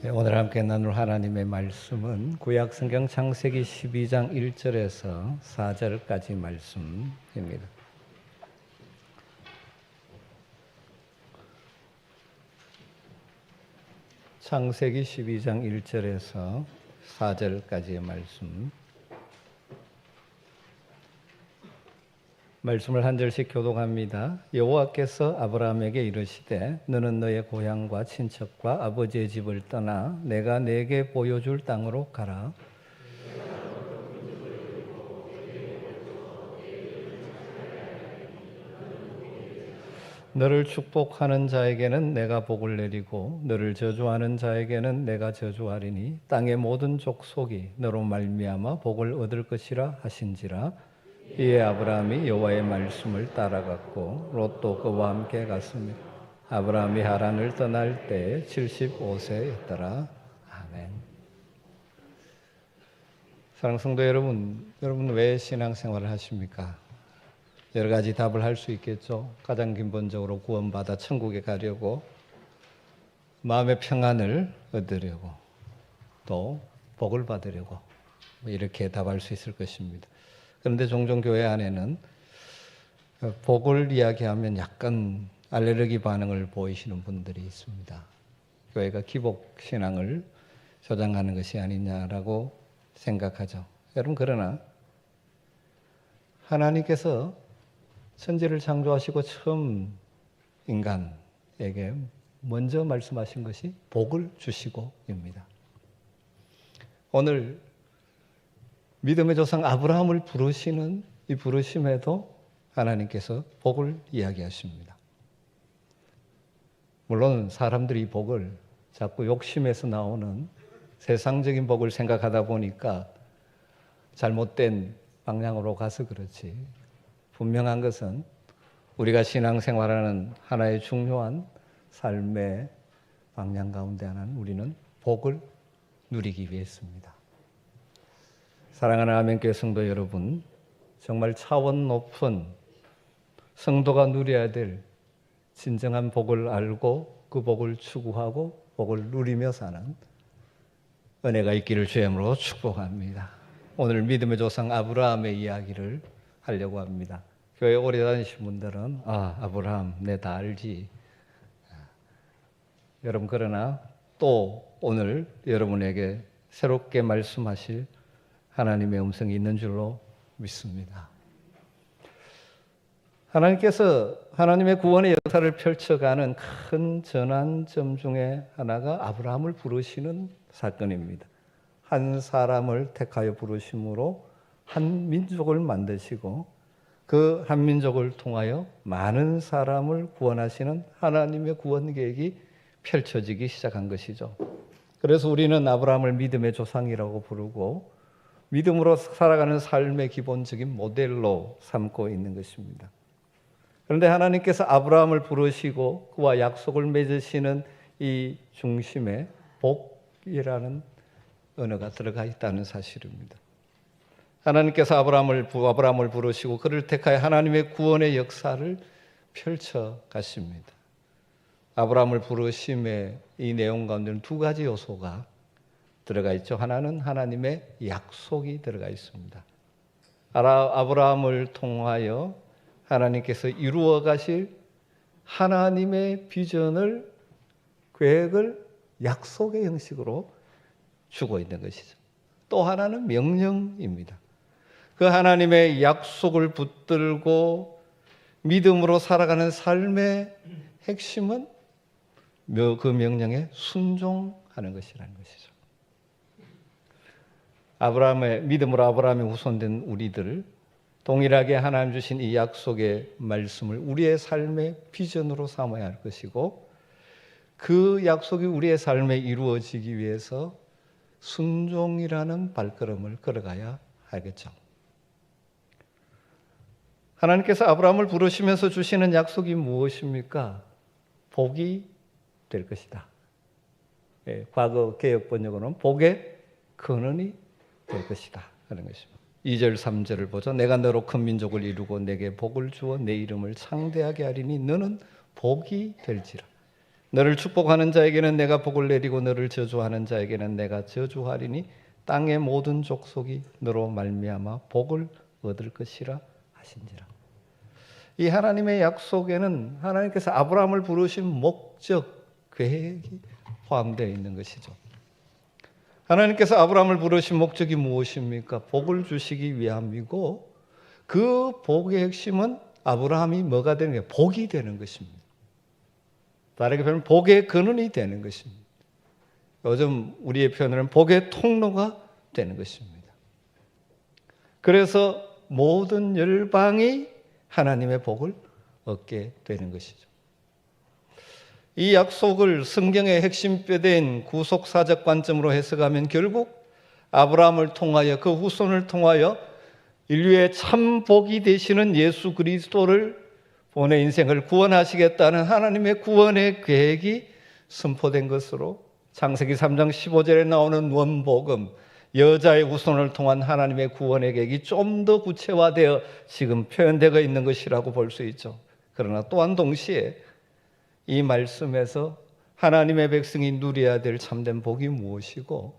오늘 함께 나눌 하나님의 말씀은 구약 성경 창세기 12장 1절에서 4절까지 말씀입니다. 창세기 12장 1절에서 4절까지의 말씀을 한 절씩 교독합니다. 여호와께서 아브라함에게 이르시되 너는 너의 고향과 친척과 아버지의 집을 떠나 내가 네게 보여줄 땅으로 가라. 너를 축복하는 자에게는 내가 복을 내리고 너를 저주하는 자에게는 내가 저주하리니 땅의 모든 족속이 너로 말미암아 복을 얻을 것이라 하신지라. 이에 아브라함이 여호와의 말씀을 따라갔고 롯도 그와 함께 갔습니다. 아브라함이 하란을 떠날 때 75세였더라. 아멘. 사랑하는 성도 여러분 왜 신앙생활을 하십니까? 여러 가지 답을 할 수 있겠죠. 가장 근본적으로 구원받아 천국에 가려고, 마음의 평안을 얻으려고, 또 복을 받으려고, 이렇게 답할 수 있을 것입니다. 그런데 종종 교회 안에는 복을 이야기하면 약간 알레르기 반응을 보이시는 분들이 있습니다. 교회가 기복신앙을 조장하는 것이 아니냐라고 생각하죠. 여러분, 그러나 하나님께서 천지를 창조하시고 처음 인간에게 먼저 말씀하신 것이 복을 주시고입니다. 오늘 믿음의 조상 아브라함을 부르시는 이 부르심에도 하나님께서 복을 이야기하십니다. 물론 사람들이 복을 자꾸 욕심에서 나오는 세상적인 복을 생각하다 보니까 잘못된 방향으로 가서 그렇지, 분명한 것은 우리가 신앙생활하는 하나의 중요한 삶의 방향 가운데 하나는 우리는 복을 누리기 위해서입니다. 사랑하는 아멘교회 성도 여러분, 정말 차원 높은 성도가 누려야 될 진정한 복을 알고 그 복을 추구하고 복을 누리며 사는 은혜가 있기를 주의 이름으로 축복합니다. 오늘 믿음의 조상 아브라함의 이야기를 하려고 합니다. 교회 오래 다니신 분들은 아브라함 내 다 알지. 여러분, 그러나 또 오늘 여러분에게 새롭게 말씀하실 하나님의 음성이 있는 줄로 믿습니다. 하나님께서 하나님의 구원의 역사를 펼쳐가는 큰 전환점 중에 하나가 아브라함을 부르시는 사건입니다. 한 사람을 택하여 부르심으로 한 민족을 만드시고 그 한 민족을 통하여 많은 사람을 구원하시는 하나님의 구원 계획이 펼쳐지기 시작한 것이죠. 그래서 우리는 아브라함을 믿음의 조상이라고 부르고 믿음으로 살아가는 삶의 기본적인 모델로 삼고 있는 것입니다. 그런데 하나님께서 아브라함을 부르시고 그와 약속을 맺으시는 이 중심에 복이라는 언어가 들어가 있다는 사실입니다. 하나님께서 아브라함을 부르시고 그를 택하여 하나님의 구원의 역사를 펼쳐 가십니다. 아브라함을 부르심의 이 내용 가운데는 두 가지 요소가 들어가 있죠. 하나는 하나님의 약속이 들어가 있습니다. 아브라함을 통하여 하나님께서 이루어 가실 하나님의 비전을, 계획을 약속의 형식으로 주고 있는 것이죠. 또 하나는 명령입니다. 그 하나님의 약속을 붙들고 믿음으로 살아가는 삶의 핵심은 그 명령에 순종하는 것이라는 것이죠. 믿음으로 아브라함이 후손된 우리들, 동일하게 하나님 주신 이 약속의 말씀을 우리의 삶의 비전으로 삼아야 할 것이고, 그 약속이 우리의 삶에 이루어지기 위해서 순종이라는 발걸음을 걸어가야 하겠죠. 하나님께서 아브라함을 부르시면서 주시는 약속이 무엇입니까? 복이 될 것이다. 과거 개역 번역으로는 복의 근원이 될 것이다 하는 것입니다. 2절 3절을 보죠. 내가 너로 큰 민족을 이루고 내게 복을 주어 내 이름을 창대하게 하리니 너는 복이 될지라. 너를 축복하는 자에게는 내가 복을 내리고 너를 저주하는 자에게는 내가 저주하리니 땅의 모든 족속이 너로 말미암아 복을 얻을 것이라 하신지라. 이 하나님의 약속에는 하나님께서 아브라함을 부르신 목적, 계획이 포함되어 있는 것이죠. 하나님께서 아브라함을 부르신 목적이 무엇입니까? 복을 주시기 위함이고, 그 복의 핵심은 아브라함이 뭐가 되는 거예요? 복이 되는 것입니다. 다르게 표현하면 복의 근원이 되는 것입니다. 요즘 우리의 표현으로는 복의 통로가 되는 것입니다. 그래서 모든 열방이 하나님의 복을 얻게 되는 것이죠. 이 약속을 성경의 핵심 뼈대인 구속사적 관점으로 해석하면 결국 아브라함을 통하여 그 후손을 통하여 인류의 참 복이 되시는 예수 그리스도를 본의 인생을 구원하시겠다는 하나님의 구원의 계획이 선포된 것으로 창세기 3장 15절에 나오는 원복음, 여자의 후손을 통한 하나님의 구원의 계획이 좀 더 구체화되어 지금 표현되어 있는 것이라고 볼 수 있죠. 그러나 또한 동시에 이 말씀에서 하나님의 백성이 누려야 될 참된 복이 무엇이고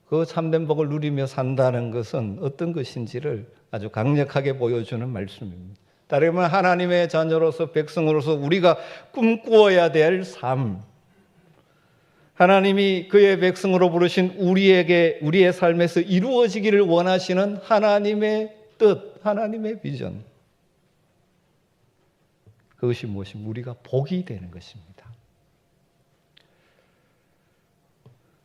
그 참된 복을 누리며 산다는 것은 어떤 것인지를 아주 강력하게 보여주는 말씀입니다. 다르게 말하면 하나님의 자녀로서 백성으로서 우리가 꿈꾸어야 될 삶, 하나님이 그의 백성으로 부르신 우리의 삶에서 이루어지기를 원하시는 하나님의 뜻, 하나님의 비전, 그것이 무엇입니까? 우리가 복이 되는 것입니다.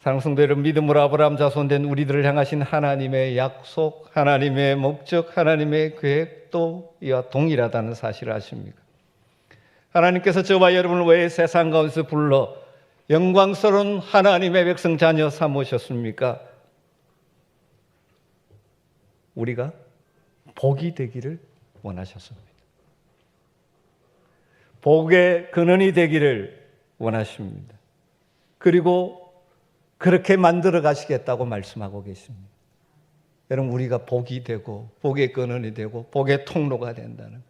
사랑하는 성도 여러분, 믿음으로 아브라함 자손된 우리들을 향하신 하나님의 약속, 하나님의 목적, 하나님의 계획도 이와 동일하다는 사실을 아십니까? 하나님께서 저와 여러분을 왜 세상 가운데서 불러 영광스러운 하나님의 백성 자녀 삼으셨습니까? 우리가 복이 되기를 원하셨습니다. 복의 근원이 되기를 원하십니다. 그리고 그렇게 만들어 가시겠다고 말씀하고 계십니다. 여러분, 우리가 복이 되고 복의 근원이 되고 복의 통로가 된다는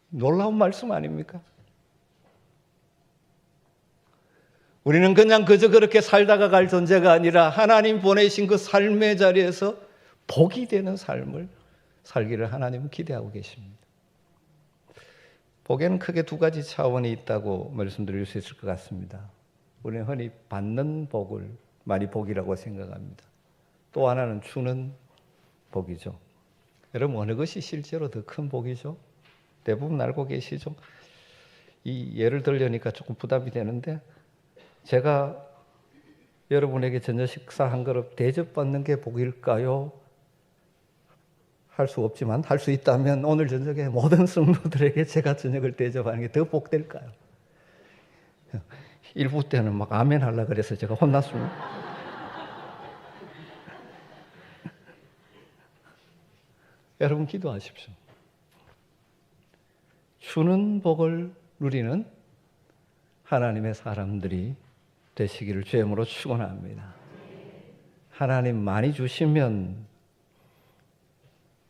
놀라운 말씀 아닙니까? 우리는 그냥 그저 그렇게 살다가 갈 존재가 아니라 하나님 보내신 그 삶의 자리에서 복이 되는 삶을 살기를 하나님은 기대하고 계십니다. 복에는 크게 두 가지 차원이 있다고 말씀드릴 수 있을 것 같습니다. 우리는 흔히 받는 복을 많이 복이라고 생각합니다. 또 하나는 주는 복이죠. 여러분, 어느 것이 실제로 더 큰 복이죠? 대부분 알고 계시죠? 이 예를 들려니까 조금 부담이 되는데, 제가 여러분에게 저녁 식사 한 그릇 대접받는 게 복일까요? 할 수 없지만 할 수 있다면 오늘 저녁에 모든 성도들에게 제가 저녁을 대접하는 게 더 복될까요? 일부 때는 막 아멘 하려고 그래서 제가 혼났습니다. 여러분, 기도하십시오. 주는 복을 누리는 하나님의 사람들이 되시기를 주님으로 축원합니다. 하나님 많이 주시면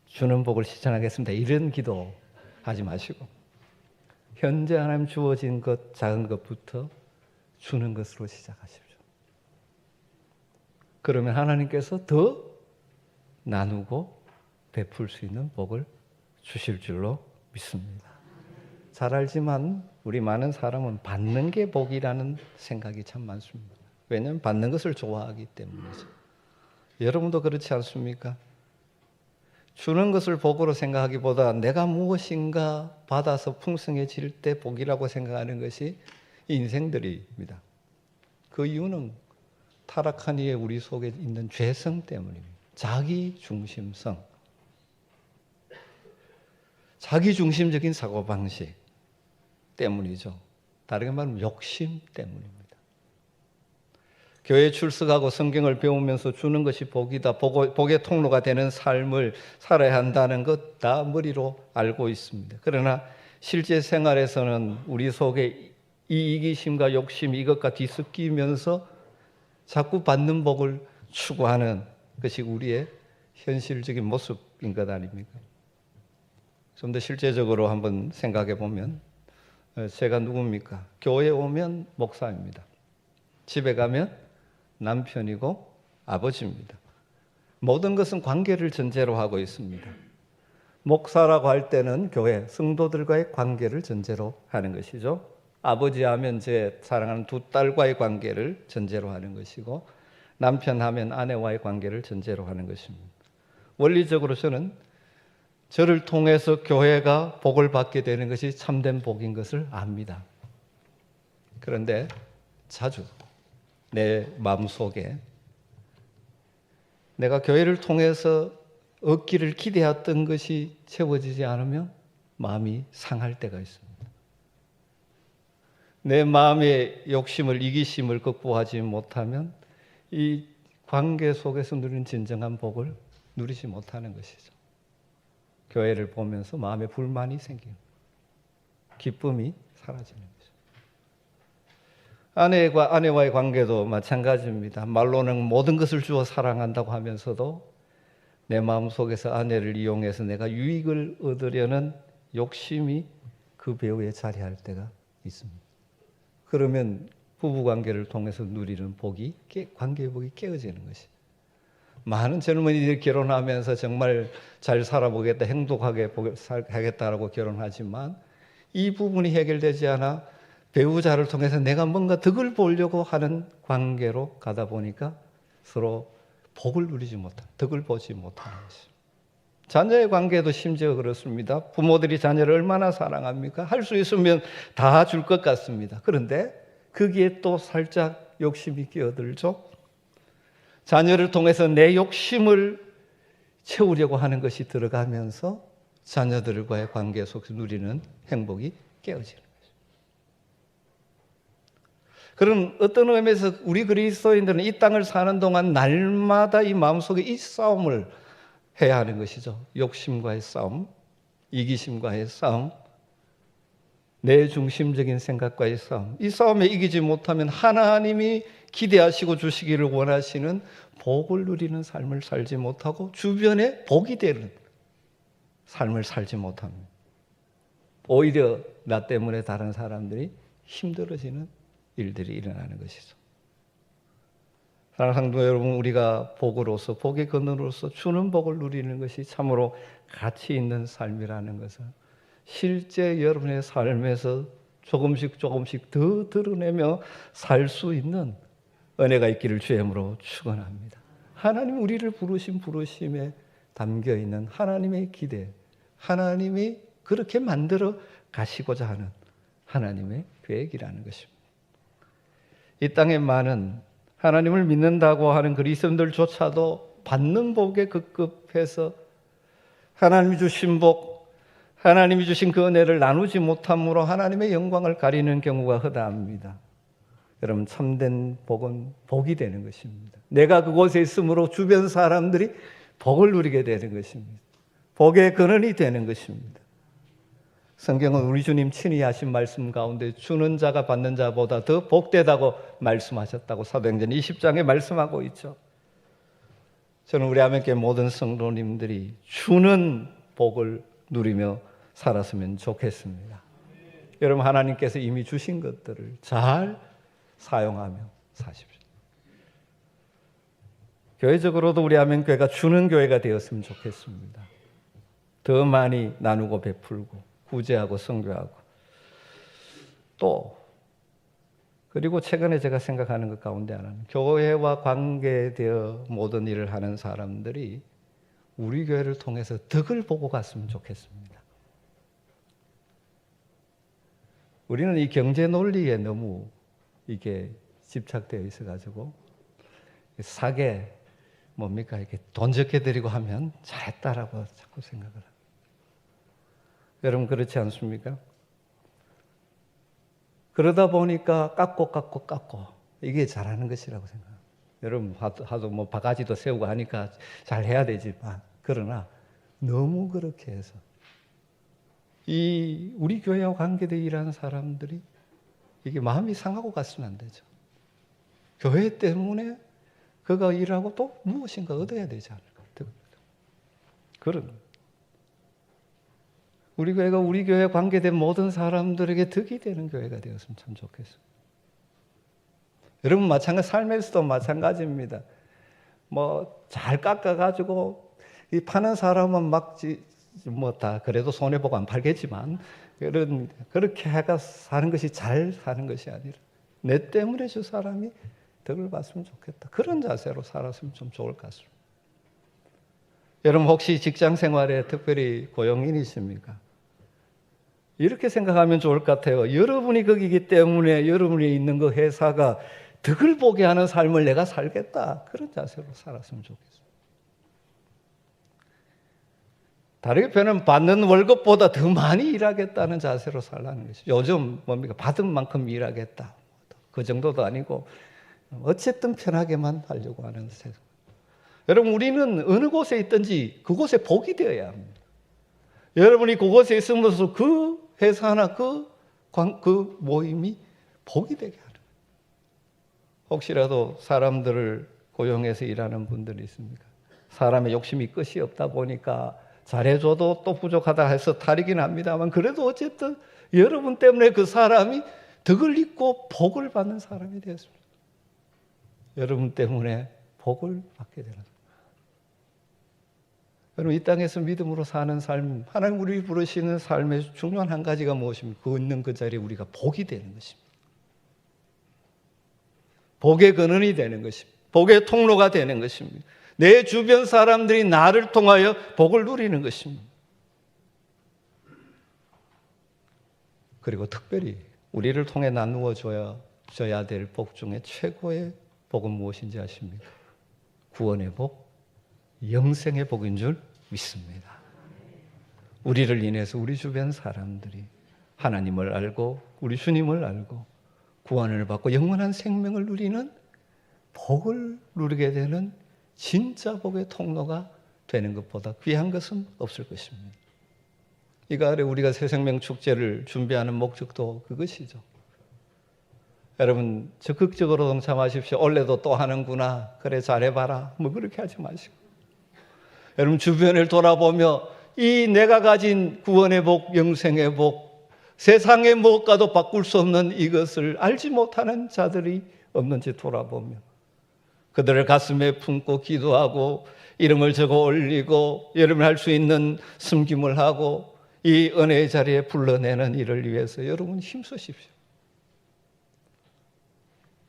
주는 복을 실천하겠습니다. 이런 기도 하지 마시고 현재 하나님 주어진 것, 작은 것부터 주는 것으로 시작하십시오. 그러면 하나님께서 더 나누고 베풀 수 있는 복을 주실 줄로 믿습니다. 잘 알지만 우리 많은 사람은 받는 게 복이라는 생각이 참 많습니다. 왜냐하면 받는 것을 좋아하기 때문이죠. 여러분도 그렇지 않습니까? 주는 것을 복으로 생각하기보다 내가 무엇인가 받아서 풍성해질 때 복이라고 생각하는 것이 인생들입니다. 그 이유는 타락한 이의 우리 속에 있는 죄성 때문입니다. 자기중심성, 자기중심적인 사고방식 때문이죠. 다르게 말하면 욕심 때문입니다. 교회에 출석하고 성경을 배우면서 주는 것이 복이다, 복의 통로가 되는 삶을 살아야 한다는 것 다 머리로 알고 있습니다. 그러나 실제 생활에서는 우리 속에 이 이기심과 욕심, 이것과 뒤섞이면서 자꾸 받는 복을 추구하는 것이 우리의 현실적인 모습인 것 아닙니까? 좀 더 실제적으로 한번 생각해 보면 제가 누굽니까? 교회 오면 목사입니다. 집에 가면 남편이고 아버지입니다. 모든 것은 관계를 전제로 하고 있습니다. 목사라고 할 때는 교회 성도들과의 관계를 전제로 하는 것이죠. 아버지 하면 제 사랑하는 두 딸과의 관계를 전제로 하는 것이고, 남편 하면 아내와의 관계를 전제로 하는 것입니다. 원리적으로 저는 저를 통해서 교회가 복을 받게 되는 것이 참된 복인 것을 압니다. 그런데 자주 내 마음속에 내가 교회를 통해서 얻기를 기대했던 것이 채워지지 않으면 마음이 상할 때가 있습니다. 내 마음의 욕심을, 이기심을 극복하지 못하면 이 관계 속에서 누리는 진정한 복을 누리지 못하는 것이죠. 교회를 보면서 마음에 불만이 생기고 기쁨이 사라지는 거죠. 아내와의 관계도 마찬가지입니다. 말로는 모든 것을 주어 사랑한다고 하면서도 내 마음속에서 아내를 이용해서 내가 유익을 얻으려는 욕심이 그 배후에 자리할 때가 있습니다. 그러면 부부관계를 통해서 누리는 복이, 관계의 복이 깨어지는 것이. 많은 젊은이들이 결혼하면서 정말 잘 살아보겠다, 행복하게 하겠다라고 결혼하지만 이 부분이 해결되지 않아 배우자를 통해서 내가 뭔가 덕을 보려고 하는 관계로 가다 보니까 서로 복을 누리지 못하는, 덕을 보지 못하는 것입니다. 자녀의 관계도 심지어 그렇습니다. 부모들이 자녀를 얼마나 사랑합니까? 할 수 있으면 다 줄 것 같습니다. 그런데 거기에 또 살짝 욕심이 끼어들죠. 자녀를 통해서 내 욕심을 채우려고 하는 것이 들어가면서 자녀들과의 관계 속에서 누리는 행복이 깨어지는 거죠. 그럼 어떤 의미에서 우리 그리스도인들은 이 땅을 사는 동안 날마다 이 마음속에 이 싸움을 해야 하는 것이죠. 욕심과의 싸움, 이기심과의 싸움, 내 중심적인 생각과의 싸움. 이 싸움에 이기지 못하면 하나님이 기대하시고 주시기를 원하시는 복을 누리는 삶을 살지 못하고 주변에 복이 되는 삶을 살지 못합니다. 오히려 나 때문에 다른 사람들이 힘들어지는 일들이 일어나는 것이죠. 사랑하는 성도 여러분, 우리가 복으로서, 복의 근원으로서 주는 복을 누리는 것이 참으로 가치 있는 삶이라는 것을 실제 여러분의 삶에서 조금씩 더 드러내며 살 수 있는 은혜가 있기를 주의 이름으로 축원합니다. 하나님 우리를 부르신 부르심에 담겨 있는 하나님의 기대, 하나님이 그렇게 만들어 가시고자 하는 하나님의 계획이라는 것입니다. 이 땅에 많은 하나님을 믿는다고 하는 그리스도인들조차도 받는 복에 급급해서 하나님이 주신 복, 하나님이 주신 그 은혜를 나누지 못함으로 하나님의 영광을 가리는 경우가 허다합니다. 여러분, 참된 복은 복이 되는 것입니다. 내가 그곳에 있으므로 주변 사람들이 복을 누리게 되는 것입니다. 복의 근원이 되는 것입니다. 성경은 우리 주님 친히 하신 말씀 가운데 주는 자가 받는 자보다 더 복되다고 말씀하셨다고 사도행전 20장에 말씀하고 있죠. 저는 우리 아멘교회 모든 성도님들이 주는 복을 누리며 살았으면 좋겠습니다. 여러분, 하나님께서 이미 주신 것들을 잘 사용하며 사십시오. 교회적으로도 우리 아멘교회가 주는 교회가 되었으면 좋겠습니다. 더 많이 나누고 베풀고 구제하고 선교하고 또 그리고 최근에 제가 생각하는 것 가운데 하나는 교회와 관계되어 모든 일을 하는 사람들이 우리 교회를 통해서 덕을 보고 갔으면 좋겠습니다. 우리는 이 경제 논리에 너무 이게 집착되어 있어가지고 사계 뭡니까 이렇게 돈 적게 드리고 하면 잘했다라고 자꾸 생각을 합니다. 여러분 그렇지 않습니까? 그러다 보니까 깎고 이게 잘하는 것이라고 생각합니다. 여러분 하도 뭐 바가지도 세우고 하니까 잘해야 되지만 그러나 너무 그렇게 해서 이 우리 교회와 관계되어 일하는 사람들이 이게 마음이 상하고 갔으면 안 되죠. 교회 때문에 그가 일하고 또 무엇인가 얻어야 되지 않을까. 그런 우리 교회가 우리 교회에 관계된 모든 사람들에게 덕이 되는 교회가 되었으면 참 좋겠어요. 여러분 마찬가지, 삶에서도 마찬가지입니다. 뭐 잘 깎아가지고 이 파는 사람은 막 뭐 다 그래도 손해 보고 안 팔겠지만 그렇게 해가 사는 것이 잘 사는 것이 아니라 내 때문에 저 사람이 덕을 봤으면 좋겠다. 그런 자세로 살았으면 좀 좋을 것 같습니다. 여러분 혹시 직장 생활에 특별히 고용인이십니까? 이렇게 생각하면 좋을 것 같아요. 여러분이 거기기 때문에 여러분이 있는 그 회사가 덕을 보게 하는 삶을 내가 살겠다. 그런 자세로 살았으면 좋겠어요. 다르게 표현하면 받는 월급보다 더 많이 일하겠다는 자세로 살라는 것이죠. 요즘 뭡니까? 받은 만큼 일하겠다. 그 정도도 아니고 어쨌든 편하게만 하려고 하는 세상. 여러분 우리는 어느 곳에 있든지 그곳에 복이 되어야 합니다. 여러분이 그곳에 있으면서 그 회사나 그 모임이 복이 되게 하는 거예요. 혹시라도 사람들을 고용해서 일하는 분들이 있습니까? 사람의 욕심이 끝이 없다 보니까 잘해줘도 또 부족하다 해서 탈이긴 합니다만 그래도 어쨌든 여러분 때문에 그 사람이 덕을 입고 복을 받는 사람이 되었습니다. 여러분 때문에 복을 받게 되는 거예요. 여러분 이 땅에서 믿음으로 사는 삶, 하나님 우리 부르시는 삶의 중요한 한 가지가 무엇입니까? 그 있는 그 자리에 우리가 복이 되는 것입니다. 복의 근원이 되는 것입니다. 복의 통로가 되는 것입니다. 내 주변 사람들이 나를 통하여 복을 누리는 것입니다. 그리고 특별히 우리를 통해 나누어 줘야 될 복 중에 최고의 복은 무엇인지 아십니까? 구원의 복, 영생의 복인 줄 믿습니다. 우리를 인해서 우리 주변 사람들이 하나님을 알고 우리 주님을 알고 구원을 받고 영원한 생명을 누리는 복을 누리게 되는 진짜 복의 통로가 되는 것보다 귀한 것은 없을 것입니다. 이 가을에 우리가 새생명 축제를 준비하는 목적도 그것이죠. 여러분 적극적으로 동참하십시오. 올해도 또 하는구나. 그래 잘해봐라. 뭐 그렇게 하지 마시고 여러분 주변을 돌아보며 이 내가 가진 구원의 복, 영생의 복, 세상의 무엇과도 바꿀 수 없는 이것을 알지 못하는 자들이 없는지 돌아보며 그들을 가슴에 품고 기도하고 이름을 적어 올리고 여러분 할 수 있는 섬김을 하고 이 은혜의 자리에 불러내는 일을 위해서 여러분 힘쓰십시오.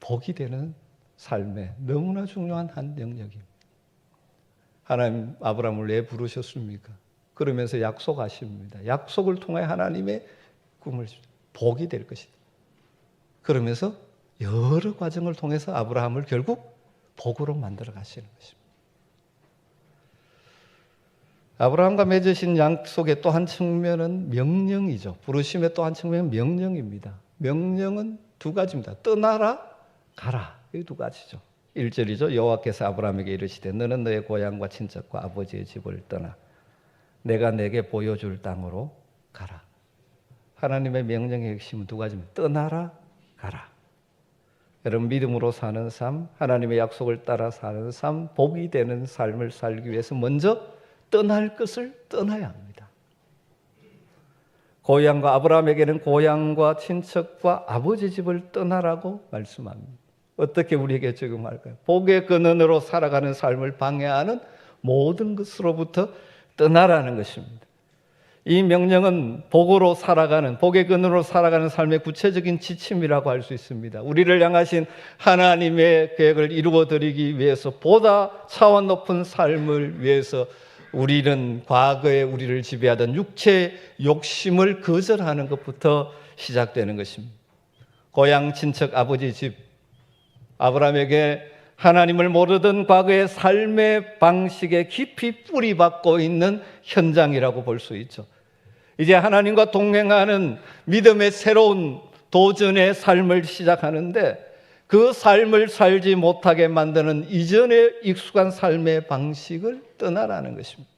복이 되는 삶에 너무나 중요한 한 영역입니다. 하나님 아브라함을 왜 부르셨습니까? 그러면서 약속하십니다. 약속을 통해 하나님의 꿈을 복이 될 것이다. 그러면서 여러 과정을 통해서 아브라함을 결국 복으로 만들어 가시는 것입니다. 아브라함과 맺으신 약속의 또 한 측면은 명령이죠. 부르심의 또 한 측면은 명령입니다. 명령은 두 가지입니다. 떠나라, 가라. 이 두 가지죠. 1절이죠. 여호와께서 아브라함에게 이르시되 너는 너의 고향과 친척과 아버지의 집을 떠나 내가 내게 보여줄 땅으로 가라. 하나님의 명령의 핵심은 두 가지입니다. 떠나라, 가라. 여러분 믿음으로 사는 삶, 하나님의 약속을 따라 사는 삶, 복이 되는 삶을 살기 위해서 먼저 떠날 것을 떠나야 합니다. 고향과 아브라함에게는 고향과 친척과 아버지 집을 떠나라고 말씀합니다. 어떻게 우리에게 적용할까요? 복의 근원으로 살아가는 삶을 방해하는 모든 것으로부터 떠나라는 것입니다. 이 명령은 복으로 살아가는, 복의 근원으로 살아가는 삶의 구체적인 지침이라고 할 수 있습니다. 우리를 향하신 하나님의 계획을 이루어드리기 위해서 보다 차원 높은 삶을 위해서 우리는 과거에 우리를 지배하던 육체의 욕심을 거절하는 것부터 시작되는 것입니다. 고향, 친척, 아버지 집, 아브라함에게 하나님을 모르던 과거의 삶의 방식에 깊이 뿌리박고 있는 현장이라고 볼 수 있죠. 이제 하나님과 동행하는 믿음의 새로운 도전의 삶을 시작하는데 그 삶을 살지 못하게 만드는 이전의 익숙한 삶의 방식을 떠나라는 것입니다.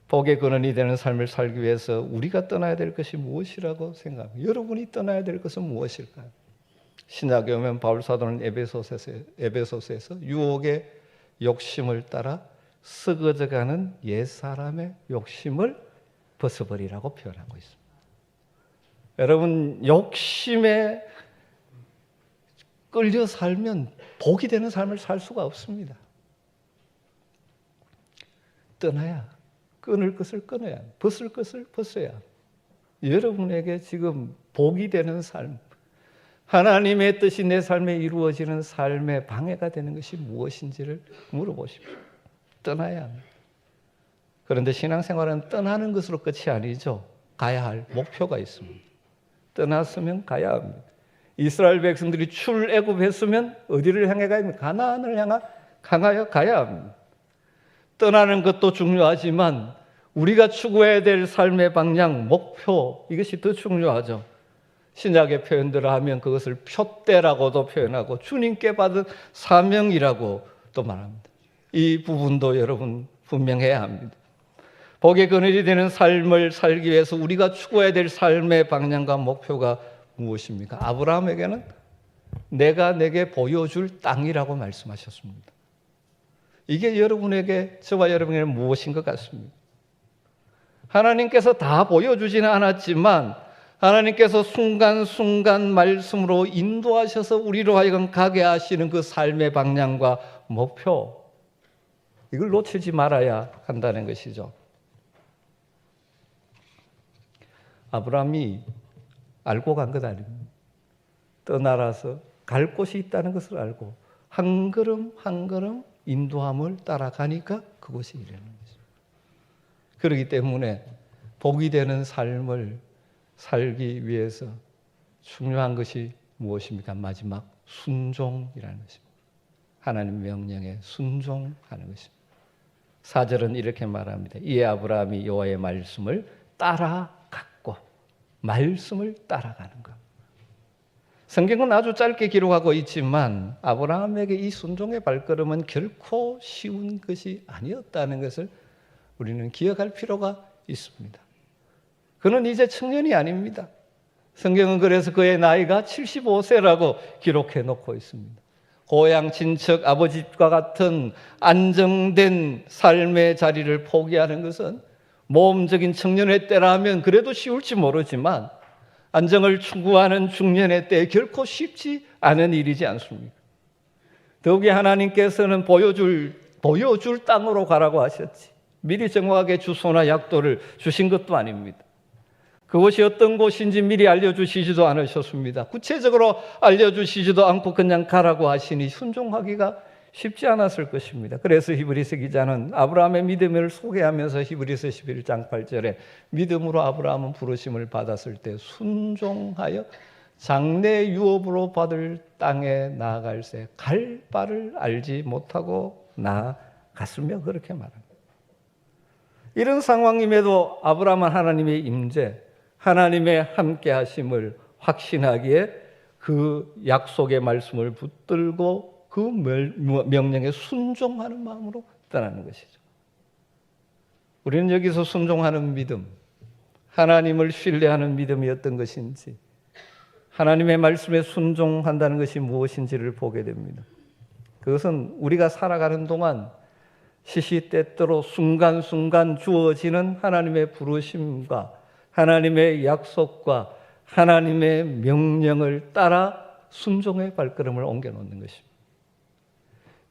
복의 근원이 되는 삶을 살기 위해서 우리가 떠나야 될 것이 무엇이라고 생각합니까? 여러분이 떠나야 될 것은 무엇일까요? 신약에 오면 바울 사도는 에베소서에서 유혹의 욕심을 따라 썩어져가는 옛사람의 욕심을 벗어버리라고 표현하고 있습니다. 여러분, 욕심에 끌려 살면 복이 되는 삶을 살 수가 없습니다. 떠나야, 끊을 것을 끊어야, 벗을 것을 벗어야. 여러분에게 지금 복이 되는 삶, 하나님의 뜻이 내 삶에 이루어지는 삶의 방해가 되는 것이 무엇인지를 물어보십시오. 떠나야 합니다. 그런데 신앙생활은 떠나는 것으로 끝이 아니죠. 가야 할 목표가 있습니다. 떠났으면 가야 합니다. 이스라엘 백성들이 출애굽했으면 어디를 향해 가야 합니까? 가나안을 향하여 가야 합니다. 떠나는 것도 중요하지만 우리가 추구해야 될 삶의 방향, 목표, 이것이 더 중요하죠. 신약의 표현대로 하면 그것을 표대라고도 표현하고 주님께 받은 사명이라고 또 말합니다. 이 부분도 여러분 분명해야 합니다. 복의 그늘이 되는 삶을 살기 위해서 우리가 추구해야 될 삶의 방향과 목표가 무엇입니까? 아브라함에게는 내가 내게 보여줄 땅이라고 말씀하셨습니다. 이게 여러분에게, 저와 여러분에게 무엇인 것 같습니다. 하나님께서 다 보여주지는 않았지만 하나님께서 순간순간 말씀으로 인도하셔서 우리로 하여금 가게 하시는 그 삶의 방향과 목표, 이걸 놓치지 말아야 한다는 것이죠. 아브라함이 알고 간 것 아닙니다. 떠나라서 갈 곳이 있다는 것을 알고 한 걸음 한 걸음 인도함을 따라가니까 그곳이 이르는 거죠. 그렇기 때문에 복이 되는 삶을 살기 위해서 중요한 것이 무엇입니까? 마지막 순종이라는 것입니다. 하나님 명령에 순종하는 것입니다. 4절은 이렇게 말합니다. 이에 아브라함이 여호와의 말씀을 따라갔고, 말씀을 따라가는 것. 성경은 아주 짧게 기록하고 있지만 아브라함에게 이 순종의 발걸음은 결코 쉬운 것이 아니었다는 것을 우리는 기억할 필요가 있습니다. 그는 이제 청년이 아닙니다. 성경은 그래서 그의 나이가 75세라고 기록해 놓고 있습니다. 고향, 친척, 아버지과 같은 안정된 삶의 자리를 포기하는 것은 모험적인 청년의 때라면 그래도 쉬울지 모르지만 안정을 추구하는 중년의 때에 결코 쉽지 않은 일이지 않습니까? 더욱이 하나님께서는 보여줄 땅으로 가라고 하셨지 미리 정확하게 주소나 약도를 주신 것도 아닙니다. 그곳이 어떤 곳인지 미리 알려주시지도 않으셨습니다. 구체적으로 알려주시지도 않고 그냥 가라고 하시니 순종하기가 쉽지 않았을 것입니다. 그래서 히브리서 기자는 아브라함의 믿음을 소개하면서 히브리서 11장 8절에 믿음으로 아브라함은 부르심을 받았을 때 순종하여 장래 유업으로 받을 땅에 나아갈새 갈 바를 알지 못하고 나아갔으며 그렇게 말합니다. 이런 상황임에도 아브라함은 하나님의 임재, 하나님의 함께 하심을 확신하기에 그 약속의 말씀을 붙들고 그 명령에 순종하는 마음으로 떠나는 것이죠. 우리는 여기서 순종하는 믿음, 하나님을 신뢰하는 믿음이 어떤 것인지, 하나님의 말씀에 순종한다는 것이 무엇인지를 보게 됩니다. 그것은 우리가 살아가는 동안 시시때때로 순간순간 주어지는 하나님의 부르심과 하나님의 약속과 하나님의 명령을 따라 순종의 발걸음을 옮겨놓는 것입니다.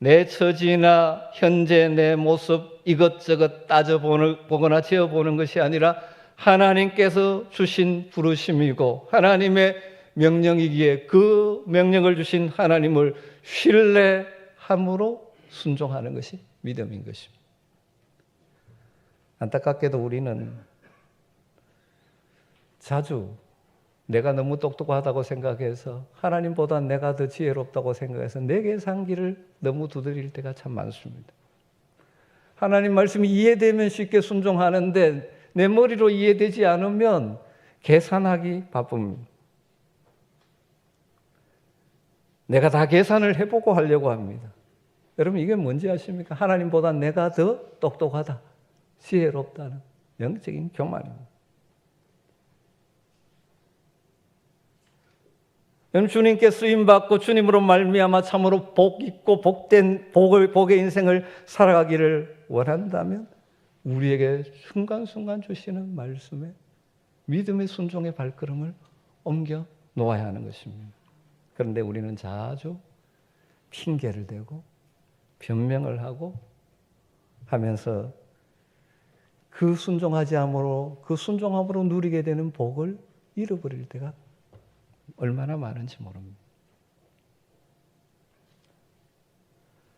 내 처지나 현재 내 모습 이것저것 따져보거나 재어보는 것이 아니라 하나님께서 주신 부르심이고 하나님의 명령이기에 그 명령을 주신 하나님을 신뢰함으로 순종하는 것이 믿음인 것입니다. 안타깝게도 우리는 자주 내가 너무 똑똑하다고 생각해서 하나님보다 내가 더 지혜롭다고 생각해서 내 계산기를 너무 두드릴 때가 참 많습니다. 하나님 말씀이 이해되면 쉽게 순종하는데 내 머리로 이해되지 않으면 계산하기 바쁩니다. 내가 다 계산을 해보고 하려고 합니다. 여러분 이게 뭔지 아십니까? 하나님보다 내가 더 똑똑하다, 지혜롭다는 영적인 교만입니다. 주님께 쓰임받고 주님으로 말미암아 참으로 복 있고 복된 복의 인생을 살아가기를 원한다면 우리에게 순간순간 주시는 말씀에 믿음의 순종의 발걸음을 옮겨 놓아야 하는 것입니다. 그런데 우리는 자주 핑계를 대고 변명을 하고 하면서 그 순종함으로 누리게 되는 복을 잃어버릴 때가 얼마나 많은지 모릅니다.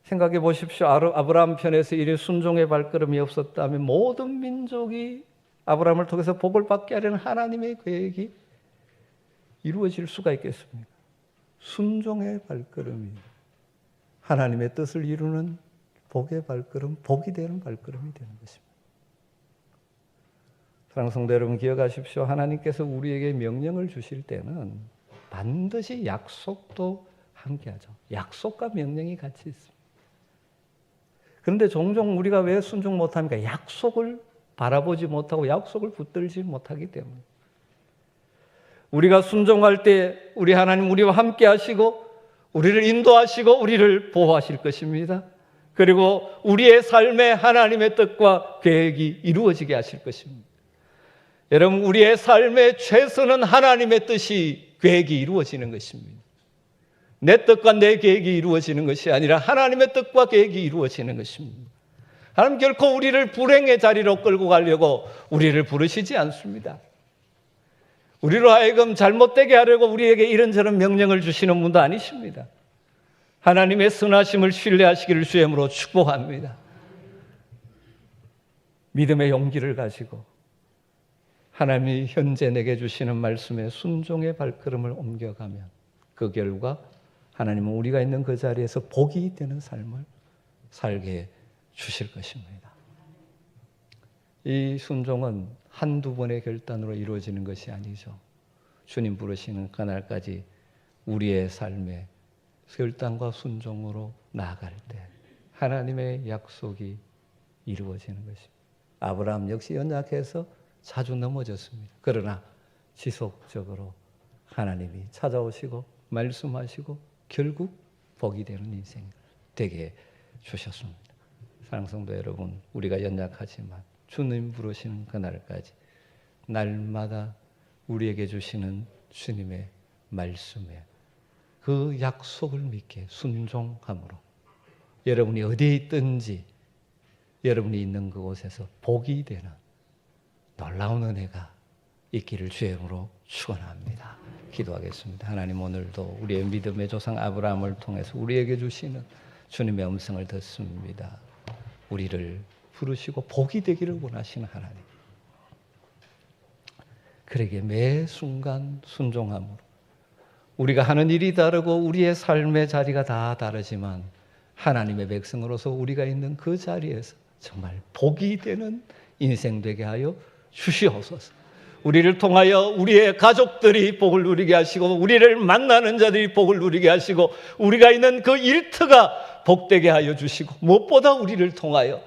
생각해 보십시오. 아브라함 편에서 이리 순종의 발걸음이 없었다면 모든 민족이 아브라함을 통해서 복을 받게 하려는 하나님의 계획이 이루어질 수가 있겠습니까? 순종의 발걸음이 하나님의 뜻을 이루는 복의 발걸음, 복이 되는 발걸음이 되는 것입니다. 사랑하는 성도 여러분, 기억하십시오. 하나님께서 우리에게 명령을 주실 때는 반드시 약속도 함께하죠. 약속과 명령이 같이 있습니다. 그런데 종종 우리가 왜 순종 못합니까? 약속을 바라보지 못하고 약속을 붙들지 못하기 때문에. 우리가 순종할 때 우리 하나님 우리와 함께 하시고 우리를 인도하시고 우리를 보호하실 것입니다. 그리고 우리의 삶에 하나님의 뜻과 계획이 이루어지게 하실 것입니다. 여러분, 우리의 삶의 최선은 하나님의 뜻이 계획이 이루어지는 것입니다. 내 뜻과 내 계획이 이루어지는 것이 아니라 하나님의 뜻과 계획이 이루어지는 것입니다. 하나님 결코 우리를 불행의 자리로 끌고 가려고 우리를 부르시지 않습니다. 우리로 하여금 잘못되게 하려고 우리에게 이런저런 명령을 주시는 분도 아니십니다. 하나님의 선하심을 신뢰하시기를 주님으로 축복합니다. 믿음의 용기를 가지고 하나님이 현재 내게 주시는 말씀에 순종의 발걸음을 옮겨가면 그 결과 하나님은 우리가 있는 그 자리에서 복이 되는 삶을 살게 주실 것입니다. 이 순종은 한두 번의 결단으로 이루어지는 것이 아니죠. 주님 부르시는 그날까지 우리의 삶에 결단과 순종으로 나아갈 때 하나님의 약속이 이루어지는 것입니다. 아브라함 역시 연약해서 자주 넘어졌습니다. 그러나 지속적으로 하나님이 찾아오시고 말씀하시고 결국 복이 되는 인생 되게 주셨습니다. 사랑하는 성도 여러분, 우리가 연약하지만 주님 부르시는 그날까지 날마다 우리에게 주시는 주님의 말씀에 그 약속을 믿게 순종함으로 여러분이 어디에 있든지 여러분이 있는 그곳에서 복이 되는 놀라운 은혜가 있기를 주의 이름으로 축원합니다. 기도하겠습니다. 하나님, 오늘도 우리의 믿음의 조상 아브라함을 통해서 우리에게 주시는 주님의 음성을 듣습니다. 우리를 부르시고 복이 되기를 원하시는 하나님, 그에게 매 순간 순종함으로 우리가 하는 일이 다르고 우리의 삶의 자리가 다 다르지만 하나님의 백성으로서 우리가 있는 그 자리에서 정말 복이 되는 인생 되게 하여 주시옵소서. 우리를 통하여 우리의 가족들이 복을 누리게 하시고 우리를 만나는 자들이 복을 누리게 하시고 우리가 있는 그 일터가 복되게 하여 주시고 무엇보다 우리를 통하여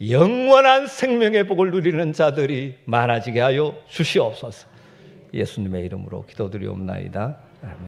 영원한 생명의 복을 누리는 자들이 많아지게 하여 주시옵소서. 예수님의 이름으로 기도드리옵나이다. 아멘.